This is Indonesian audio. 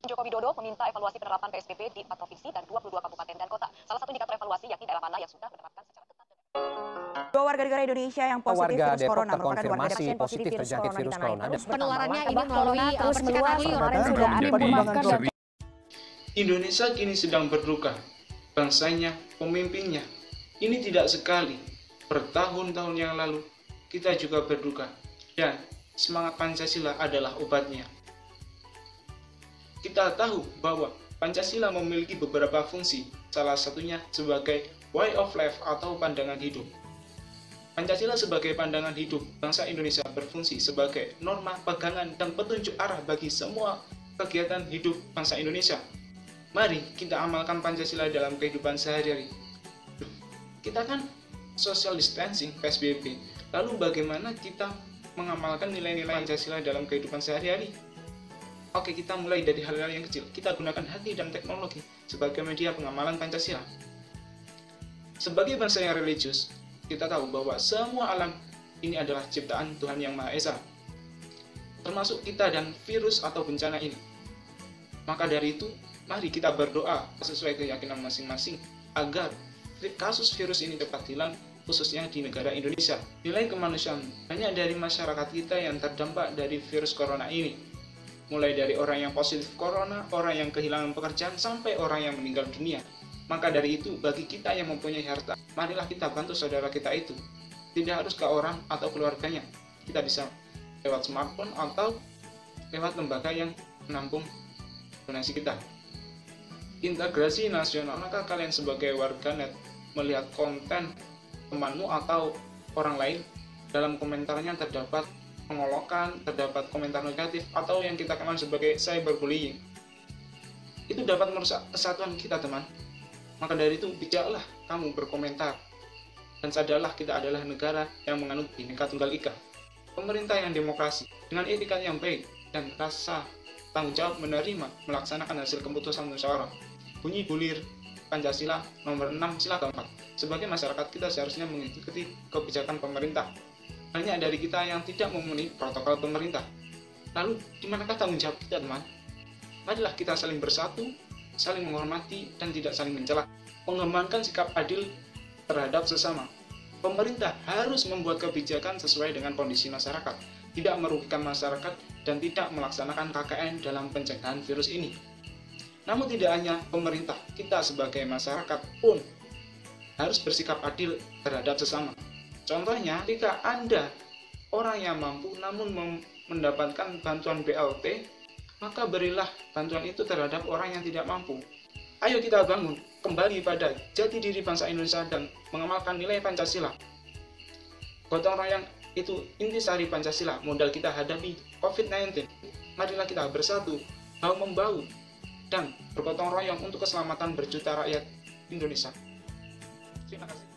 Joko Widodo meminta evaluasi penerapan PSBB di 4 provinsi dan 22 kabupaten dan kota. Salah satu indikator evaluasi yakni daerah mana yang sudah menerapkan secara ketat. Dua warga negara Indonesia yang positif Warga virus Depok corona merupakan warga terkonfirmasi pasien positif terjangkit virus corona. Penularannya ini melalui percikan air liur. Indonesia kini sedang berduka. Bangsanya, pemimpinnya. Ini tidak sekali. Bertahun-tahun yang lalu, kita juga berduka. Dan semangat Pancasila adalah obatnya. Kita tahu bahwa Pancasila memiliki beberapa fungsi, salah satunya sebagai way of life atau pandangan hidup. Pancasila sebagai pandangan hidup bangsa Indonesia berfungsi sebagai norma, pegangan, dan petunjuk arah bagi semua kegiatan hidup bangsa Indonesia. Mari kita amalkan Pancasila dalam kehidupan sehari-hari. Kita kan social distancing, PSBB. Lalu bagaimana kita mengamalkan nilai-nilai Pancasila dalam kehidupan sehari-hari? Oke, kita mulai dari hal-hal yang kecil. Kita gunakan hati dan teknologi sebagai media pengamalan Pancasila. Sebagai bangsa yang religius, kita tahu bahwa semua alam ini adalah ciptaan Tuhan Yang Maha Esa, termasuk kita dan virus atau bencana ini. Maka dari itu, mari kita berdoa sesuai keyakinan masing-masing agar kasus virus ini dapat hilang, khususnya di negara Indonesia. Nilai kemanusiaan hanya dari masyarakat kita yang terdampak dari virus corona ini. Mulai dari orang yang positif corona, orang yang kehilangan pekerjaan, sampai orang yang meninggal dunia. Maka dari itu, bagi kita yang mempunyai harta, marilah kita bantu saudara kita itu. Tidak harus ke orang atau keluarganya. Kita bisa lewat smartphone atau lewat lembaga yang menampung donasi kita. Integrasi nasional, maka kalian sebagai warganet melihat konten temanmu atau orang lain, dalam komentarnya terdapat pengolokan, terdapat komentar negatif, atau yang kita kenal sebagai cyberbullying. Itu dapat merusak kesatuan kita, teman. Maka dari itu, bijaklah kamu berkomentar. Dan sadarlah kita adalah negara yang menganut Bhinneka Tunggal Ika. Pemerintah yang demokrasi, dengan etika yang baik, dan rasa tanggung jawab menerima, melaksanakan hasil keputusan musyawarah. Bunyi bulir Pancasila nomor 6 sila keempat. Sebagai masyarakat, kita seharusnya mengikuti kebijakan pemerintah. Banyak dari kita yang tidak memenuhi protokol pemerintah. Lalu, di manakah tanggung jawab kita, teman? Marilah kita saling bersatu, saling menghormati, dan tidak saling mencela. Mengembangkan sikap adil terhadap sesama. Pemerintah harus membuat kebijakan sesuai dengan kondisi masyarakat, tidak merugikan masyarakat, dan tidak melaksanakan KKN dalam pencegahan virus ini. Namun tidak hanya pemerintah, kita sebagai masyarakat pun harus bersikap adil terhadap sesama. Contohnya, jika Anda orang yang mampu namun mendapatkan bantuan BLT, maka berilah bantuan itu terhadap orang yang tidak mampu. Ayo kita bangun kembali pada jati diri bangsa Indonesia dan mengamalkan nilai Pancasila. Gotong royong itu intisari Pancasila, modal kita hadapi COVID-19. Marilah kita bersatu, bahu-membahu, dan bergotong royong untuk keselamatan berjuta rakyat Indonesia. Terima kasih.